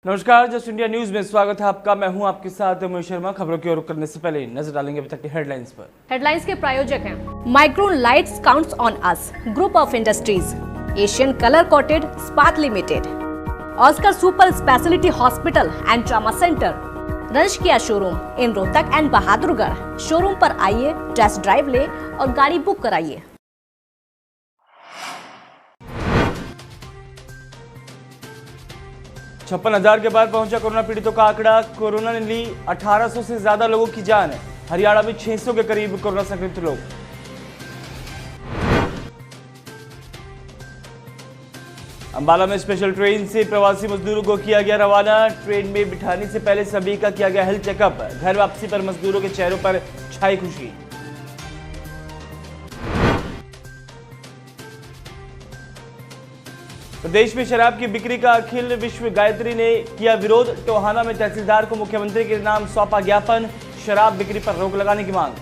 नमस्कार, just India news में स्वागत है आपका। मैं हूं आपके साथ मोहित शर्मा। खबरों की ओर करने से पहले नजर डालेंगे अभी तक की हेडलाइंस पर। हेडलाइंस के प्रायोजक हैं Micron lights counts on us, group of industries, Asian colour coated Ispat limited, Oscar super speciality hospital and trauma centre, रंश किया showroom in Rohtak and Bahadurgarh. Showroom पर आइए, टेस्ट ड्राइव ले और गाड़ी बुक कराइए। छप्पन 56,000 के पार पहुंचा कोरोना पीड़ितों का आंकड़ा। कोरोना ने ली 1800 से ज्यादा लोगों की जान। हरियाणा में 600 के करीब कोरोना संक्रमित लोग। अंबाला में स्पेशल ट्रेन से प्रवासी मजदूरों को किया गया रवाना। ट्रेन में बिठाने से पहले सभी का किया गया हेल्थ चेकअप। घर वापसी पर मजदूरों के चेहरों पर छाई खुशी। प्रदेश में शराब की बिक्री का अखिल विश्व गायत्री ने किया विरोध। टोहाना में तहसीलदार को मुख्यमंत्री के नाम सौंपा ज्ञापन। शराब बिक्री पर रोक लगाने की मांग।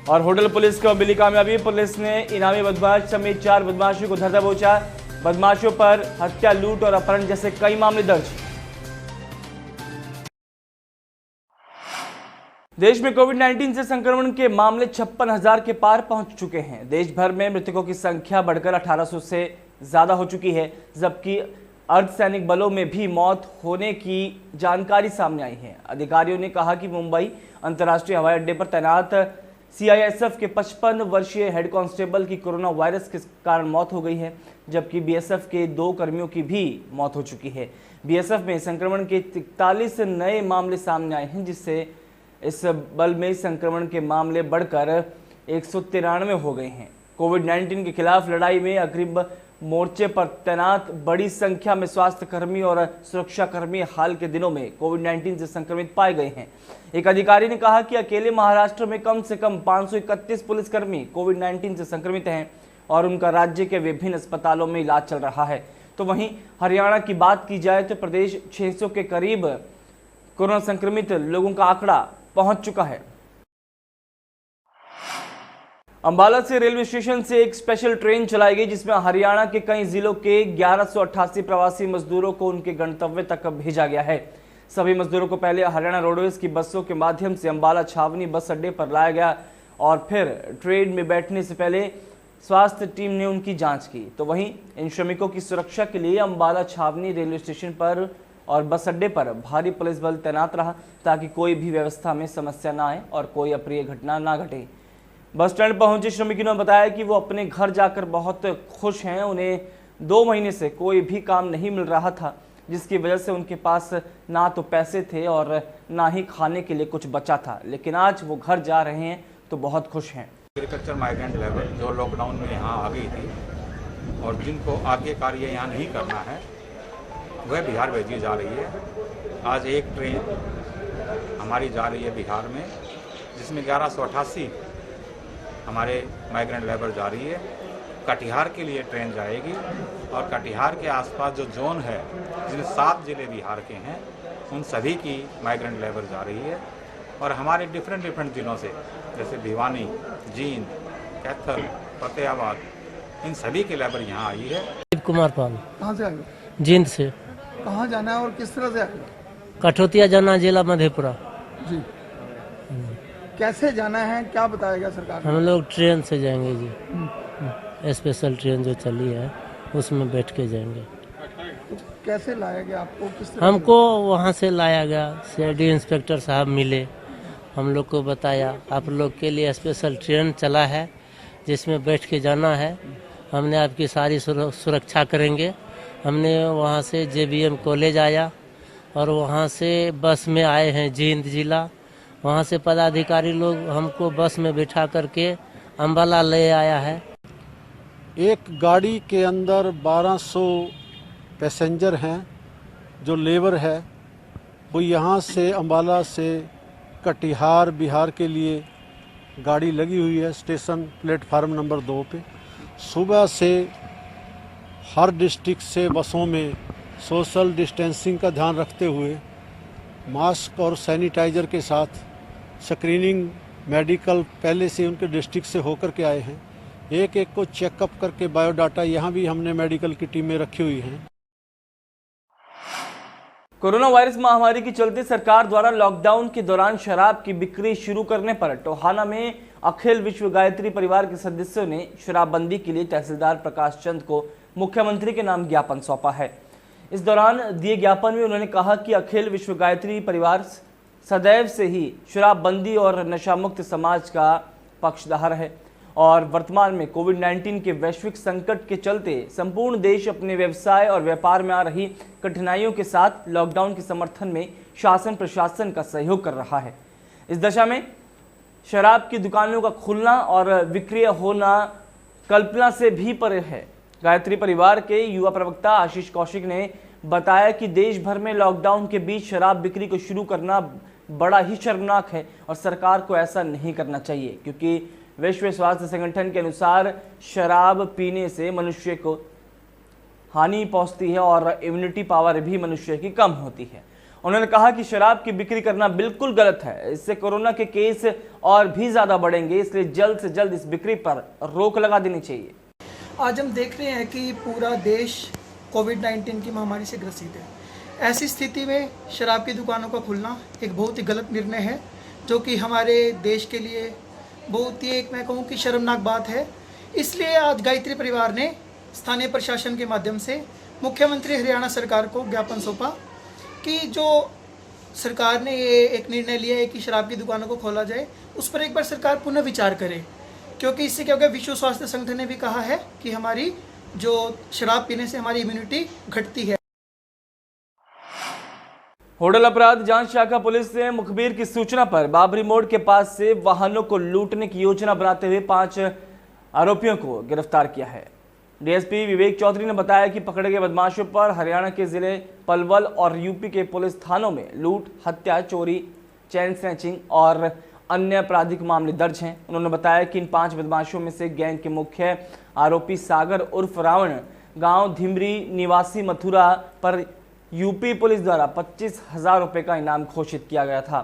और होटल पुलिस को मिली कामयाबी। पुलिस ने इनामी बदमाश समेत 4 बदमाशों को धर दबोचा। बदमाशों पर हत्या, लूट और अपहरण जैसे कई मामले दर्ज। देश में कोविड-19 से संक्रमण के मामले 56,000 के पार पहुंच चुके हैं। देश भर में मृतकों की संख्या बढ़कर 1800 से ज्यादा हो चुकी है, जबकि अर्धसैनिक बलों में भी मौत होने की जानकारी सामने आई है। अधिकारियों ने कहा कि मुंबई अंतर्राष्ट्रीय हवाई अड्डे पर तैनात सीआईएसएफ के 55 वर्षीय हेड कांस्टेबल की कोरोना वायरस के कारण मौत हो गई है, जबकि बीएसएफ के 2 कर्मियों की भी मौत हो चुकी है। बीएसएफ में संक्रमण के 43 नए मामले सामने आए हैं, जिससे इस बल में संक्रमण के मामले बढ़कर 193 हो गए हैं। कोविड-19 के खिलाफ लड़ाई में अग्रिम मोर्चे पर तैनात बड़ी संख्या में स्वास्थ्य कर्मी और सुरक्षा कर्मी हाल के दिनों में कोविड-19 से संक्रमित पाए गए हैं। एक अधिकारी ने कहा कि अकेले महाराष्ट्र में कम से कम 531 पुलिसकर्मी कोविड-19 से संक्रमित हैं और उनका राज्य के विभिन्न अस्पतालों में इलाज चल रहा है। तो वहीं हरियाणा की बात की जाए तो प्रदेश 600 के करीब कोरोना संक्रमित लोगों का आंकड़ा पहुंच चुका है। अंबाला से रेलवे स्टेशन से एक स्पेशल ट्रेन चलाई गई, जिसमें हरियाणा के कई जिलों के 1188 प्रवासी मजदूरों को उनके गंतव्य तक भेजा गया है। सभी मजदूरों को पहले हरियाणा रोडवेज की बसों के माध्यम से अंबाला छावनी बस अड्डे पर लाया गया और फिर ट्रेन में बैठने से पहले स्वास्थ्य टीम ने उनकी जांच की। तो वहीं इन श्रमिकों की सुरक्षा के लिए अंबाला छावनी रेलवे स्टेशन पर और बस अड्डे पर भारी पुलिस बल तैनात रहा, ताकि कोई भी व्यवस्था में समस्या ना आए और कोई अप्रिय घटना ना घटे। बस स्टैंड पहुंचे श्रमिकों ने बताया कि वो अपने घर जाकर बहुत खुश हैं। उन्हें 2 महीने से कोई भी काम नहीं मिल रहा था, जिसकी वजह से उनके पास ना तो पैसे थे और ना ही खाने के लिए कुछ बचा था, लेकिन आज वो घर जा रहे हैं तो बहुत खुश हैं। एग्रीकल्चर माइग्रेंट लेबर जो लॉकडाउन में यहाँ आ गई थी और जिनको आगे कार्य यहाँ नहीं करना है, वह बिहार भेजी जा रही है। आज एक ट्रेन हमारी जा रही है बिहार में, जिसमें 1188 हमारे माइग्रेंट लेबर जा रही है। कटिहार के लिए ट्रेन जाएगी और कटिहार के आसपास जो जोन है, जिसमें 7 जिले बिहार के हैं, उन सभी की माइग्रेंट लेबर जा रही है। और हमारे डिफरेंट जिलों से, जैसे भिवानी, जींद, कैथल, फतेहाबाद, इन सभी के लेबर यहाँ आई है। कुमार पाल। कहाँ से आए? जींद से। कहाँ जाना है और किस तरह से आए? कठौतिया जाना, जिला मधेपुरा जी। कैसे जाना है, क्या बताएगा सरकार? हम लोग ट्रेन से जाएंगे जी। स्पेशल ट्रेन जो चली है उसमें बैठ के जाएंगे। कैसे लाया गया आपको? किस तरह हमको वहाँ से लाया गया, सीआईडी इंस्पेक्टर साहब मिले, हम लोग को बताया आप लोग के लिए स्पेशल ट्रेन चला है जिसमें बैठ के जाना है, हमने आपकी सारी सुरक्षा करेंगे। हमने वहाँ से जेबीएम कॉलेज आया और वहाँ से बस में आए हैं जींद जिला। वहाँ से पदाधिकारी लोग हमको बस में बिठा करके अंबाला ले आया है। एक गाड़ी के अंदर 1200 पैसेंजर हैं जो लेबर है, वो यहाँ से अंबाला से कटिहार बिहार के लिए गाड़ी लगी हुई है स्टेशन प्लेटफार्म नंबर 2 पे। सुबह से हर डिस्ट्रिक्ट से बसों में सोशल डिस्टेंसिंग का ध्यान रखते हुए मास्क और सैनिटाइज़र के साथ स्क्रीनिंग मेडिकल पहले से उनके डिस्ट्रिक्ट से होकर के आए हैं। एक एक को चेकअप करके बायोडाटा यहाँ भी हमने मेडिकल की टीमें रखी हुई हैं। कोरोना वायरस महामारी के चलते सरकार द्वारा लॉकडाउन के दौरान शराब की बिक्री शुरू करने पर टोहाना में अखिल विश्व गायत्री परिवार के सदस्यों ने शराबबंदी के लिए तहसीलदार प्रकाश चंद को मुख्यमंत्री के नाम ज्ञापन सौंपा है। इस दौरान दिए ज्ञापन में उन्होंने कहा कि अखिल विश्व गायत्री परिवार सदैव से ही शराबबंदी और नशा मुक्त समाज का पक्षधर है और वर्तमान में कोविड-19 के वैश्विक संकट के चलते संपूर्ण देश अपने व्यवसाय और व्यापार में आ रही कठिनाइयों के साथ लॉकडाउन के समर्थन में शासन प्रशासन का सहयोग कर रहा है। इस दशा में शराब की दुकानों का खुलना और विक्रय होना कल्पना से भी परे है। गायत्री परिवार के युवा प्रवक्ता आशीष कौशिक ने बताया कि देश भर में लॉकडाउन के बीच शराब बिक्री को शुरू करना बड़ा ही शर्मनाक है और सरकार को ऐसा नहीं करना चाहिए, क्योंकि विश्व स्वास्थ्य संगठन के अनुसार शराब पीने से मनुष्य को हानि पहुंचती है और इम्यूनिटी पावर भी मनुष्य की कम होती है। उन्होंने कहा कि शराब की बिक्री करना बिल्कुल गलत है, इससे कोरोना के केस और भी ज्यादा बढ़ेंगे, इसलिए जल्द से जल्द इस बिक्री पर रोक लगा देनी चाहिए। आज हम देख रहे हैं कि पूरा देश कोविड-19 की महामारी से ग्रसित है। ऐसी स्थिति में शराब की दुकानों का खुलना एक बहुत ही गलत निर्णय है, जो कि हमारे देश के लिए बहुत ही मैं कहूँ कि शर्मनाक बात है। इसलिए आज गायत्री परिवार ने स्थानीय प्रशासन के माध्यम से मुख्यमंत्री हरियाणा सरकार को ज्ञापन सौंपा कि जो सरकार ने ये एक निर्णय लिया है कि शराब की दुकानों को खोला जाए, उस पर एक बार सरकार पुनः विचार करे, क्योंकि इससे क्या होगा, विश्व स्वास्थ्य संगठन ने भी कहा है कि हमारी जो शराब पीने से हमारी इम्यूनिटी घटती है। होटल अपराध जांच शाखा पुलिस ने मुखबिर की सूचना पर बाबरी मोड़ के पास से वाहनों को लूटने की योजना बनाते हुए 5 आरोपियों को गिरफ्तार किया है। डीएसपी विवेक चौधरी ने बताया कि पकड़े गए बदमाशों पर हरियाणा के जिले पलवल और यूपी के पुलिस थानों में लूट, हत्या, चोरी, चैन स्नैचिंग और अन्य आपराधिक मामले दर्ज हैं। उन्होंने बताया कि इन 5 बदमाशों में से गैंग के मुख्य आरोपी सागर उर्फ रावण गांव धिमरी निवासी मथुरा पर यूपी पुलिस द्वारा 25,000 रुपये का इनाम घोषित किया गया था।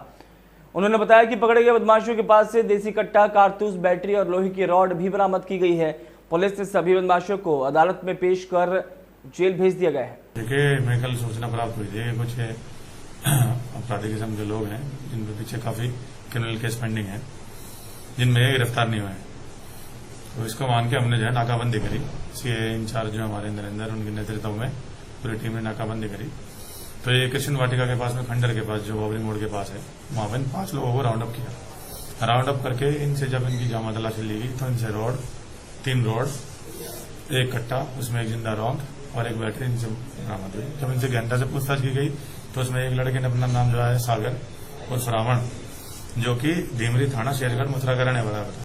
उन्होंने बताया कि पकड़े गए बदमाशों के पास से देसी कट्टा, कारतूस, बैटरी और लोहे की रॉड भी बरामद की गई है। पुलिस ने सभी बदमाशों को अदालत में पेश कर जेल भेज दिया गया है। देखिए, मैं कल सूचना प्राप्त हुई थी, कुछ आपराधिक किस्म के लोग हैं जिनके पीछे काफी क्रिमिनल केस पेंडिंग है, जिनमें गिरफ्तार नहीं हुए हैं। तो इसको मान के हमने जो है नाकाबंदी करी। सीए इंचार्ज जो हमारे नरेंद्र, उनके नेतृत्व में पूरी टीम ने नाकाबंदी करी। तो ये कृष्ण वाटिका के पास में, खंडर के पास, जो बाबरी मोड़ के पास है, वहां पर 5 लोगों को राउंड अप किया। राउंड अप करके इनसे जब इनकी जामा तलाशी ली गई तो इनसे 3 रॉड, 1 कट्टा, उसमें 1 जिंदा रौंद और 1 बैटरी इनसे बरामद हुई। जब इनसे गहनता से पूछताछ की गई तो उसमें एक लड़के ने अपना नाम जो है सागर उर्फ रावण, जो कि ढीमरी थाना शेरगढ़ मथुरा का रहने वाला था।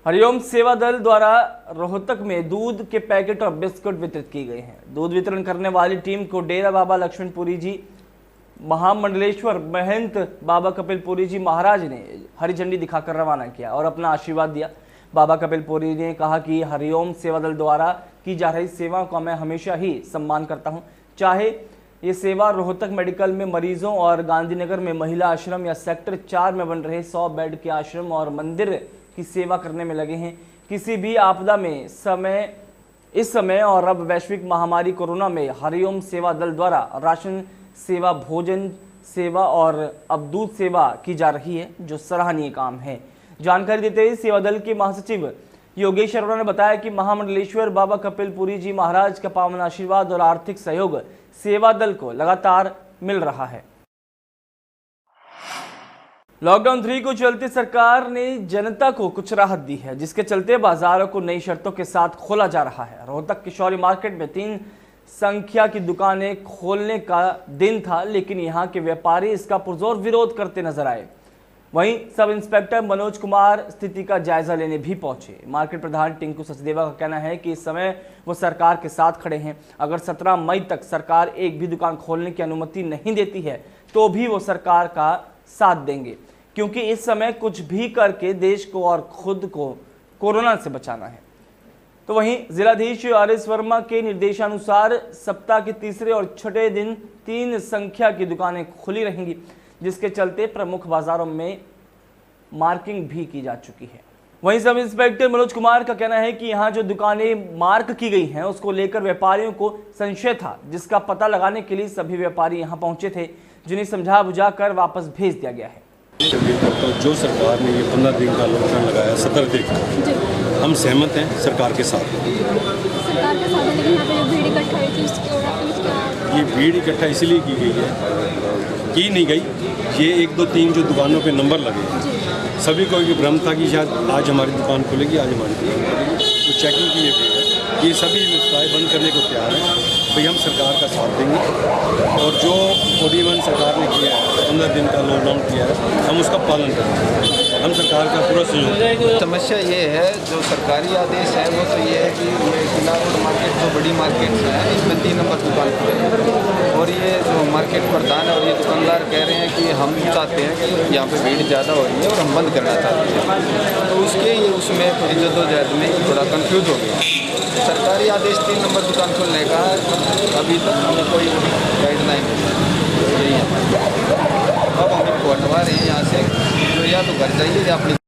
हरिओम सेवा दल द्वारा रोहतक में दूध के पैकेट और बिस्कुट वितरित की गए हैं। दूध वितरण करने वाली टीम को डेरा बाबा लक्ष्मणपुरी जी, महामंडलेश्वर महंत बाबा कपिलपुरी जी महाराज ने हरी झंडी दिखाकर रवाना किया और अपना आशीर्वाद दिया। बाबा कपिलपुरी ने कहा कि हरिओम सेवा दल द्वारा की जा रही सेवाओं का मैं हमेशा ही सम्मान करता हूं, चाहे ये सेवा रोहतक मेडिकल में मरीजों और गांधीनगर में महिला आश्रम या सेक्टर 4 में बन रहे 100 बेड के आश्रम और मंदिर की सेवा करने में लगे हैं। किसी भी आपदा में इस समय और अब वैश्विक महामारी कोरोना में हरिओम सेवा दल द्वारा राशन सेवा, भोजन सेवा और अब दूध सेवा की जा रही है, जो सराहनीय काम है। जानकारी देते हुए सेवा दल के महासचिव योगेश अरोड़ा ने बताया कि महामंडलेश्वर बाबा कपिलपुरी जी महाराज का पावन आशीर्वाद और आर्थिक सहयोग सेवा दल को लगातार मिल रहा है। लॉकडाउन 3 को चलते सरकार ने जनता को कुछ राहत दी है, जिसके चलते बाजारों को नई शर्तों के साथ खोला जा रहा है। रोहतक के शौर्य मार्केट में 3 संख्या की दुकानें खोलने का दिन था, लेकिन यहां के व्यापारी इसका पुरजोर विरोध करते नजर आए। वहीं सब इंस्पेक्टर मनोज कुमार स्थिति का जायजा लेने भी पहुंचे। मार्केट प्रधान टिंकू सचदेवा का कहना है कि इस समय वो सरकार के साथ खड़े हैं। अगर 17 मई तक सरकार एक भी दुकान खोलने की अनुमति नहीं देती है तो भी वो सरकार का साथ देंगे, क्योंकि इस समय कुछ भी करके देश को और खुद को कोरोना से बचाना है। तो वहीं जिलाधीश आर.एस. वर्मा के निर्देशानुसार सप्ताह के तीसरे और छठे दिन 3 संख्या की दुकानें खुली रहेंगी, जिसके चलते प्रमुख बाजारों में मार्किंग भी की जा चुकी है। वहीं सब इंस्पेक्टर मनोज कुमार का कहना है कि यहाँ जो दुकानें मार्क की गई हैं उसको लेकर व्यापारियों को संशय था, जिसका पता लगाने के लिए सभी व्यापारी यहाँ पहुंचे थे, जिन्हें समझा बुझाकर वापस भेज दिया गया है। तो जो सरकार ने ये 15 दिन का लॉकडाउन लगाया सदर देख, हम सहमत हैं सरकार के साथ। सरकार के साथ, लेकिन यहाँ पे जो भीड़ इकट्ठा हुई थी उसकी ये भीड़ इकट्ठा इसलिए की गई है, की नहीं गई, ये 1 2 3 जो दुकानों पे नंबर लगे, सभी को ये भ्रम था कि शायद आज हमारी दुकान खुलेगी, आज हमारी दुकान खुलेगी, तो चेकिंग के लिए गई है। ये सभी व्यवसाय बंद करने को तैयार हैं, भाई हम सरकार का साथ देंगे और जो ओडीवन सरकार ने किया है 15 दिन का लॉकडाउन किया है, हम उसका पालन करेंगे, हम सरकार का पूरा सहयोग। समस्या ये है, जो सरकारी आदेश है वो तो ये है कि ये किला रोड मार्केट जो बड़ी मार्केट है इसमें 3 नंबर दुकान खुले और ये जो मार्केट प्रधान है और ये दुकानदार कह रहे हैं कि हम चाहते हैं कि यहाँ पे भीड़ ज़्यादा हो रही है और हम बंद करना चाहते हैं, तो उसके ये उसमें थोड़ी जद्दोजहद में थोड़ा कंफ्यूज हो गया। सरकारी आदेश 3 नंबर दुकान खोलने का अभी तक हमें कोई गाइडलाइन नहीं है। अब हम इनको हटवा रहे हैं यहाँ से, तो या तो घर जाइए या अपनी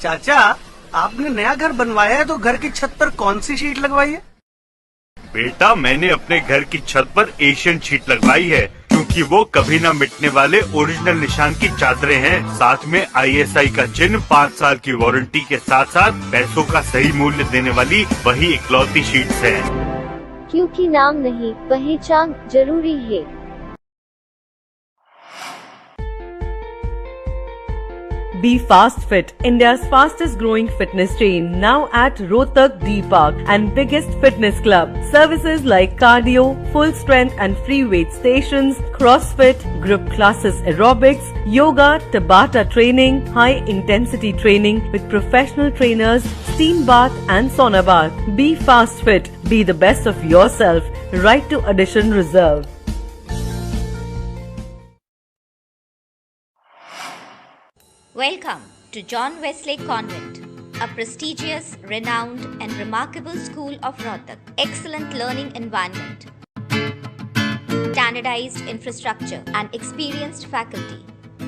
चाचा, आपने नया घर बनवाया है तो घर की छत पर कौन सी शीट लगवाई है? बेटा, मैंने अपने घर की छत पर एशियन शीट लगवाई है, क्योंकि वो कभी न मिटने वाले ओरिजिनल निशान की चादरें हैं। साथ में ISI का चिन्ह, 5 साल की वारंटी के साथ साथ पैसों का सही मूल्य देने वाली वही इकलौती शीट्स हैं। क्योंकि नाम नहीं, पहचान जरूरी है। Be Fast Fit, India's fastest growing fitness chain, now at Rohtak D Park and biggest fitness club. Services like cardio, full strength and free weight stations, CrossFit, group classes, aerobics, yoga, Tabata training, high intensity training with professional trainers, steam bath and sauna bath. Be Fast Fit, be the best of yourself. Right to addition reserve. Welcome to John Wesley Convent, a prestigious, renowned and remarkable school of Rohtak. Excellent learning environment, standardized infrastructure and experienced faculty,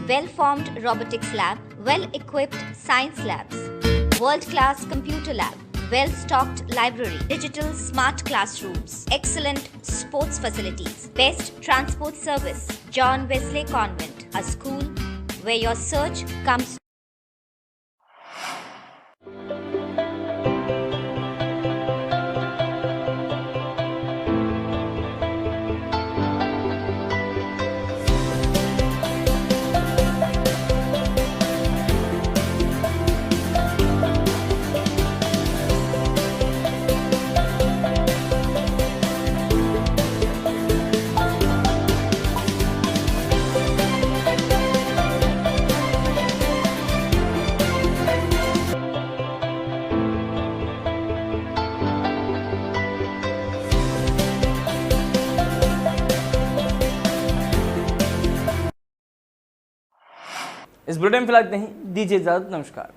well-formed robotics lab, well-equipped science labs, world-class computer lab, well-stocked library, digital smart classrooms, excellent sports facilities, best transport service. John Wesley Convent, a school where your search comes. इस bulletin में फिलहाल इतना ही, दीजिए इजाजत, नमस्कार।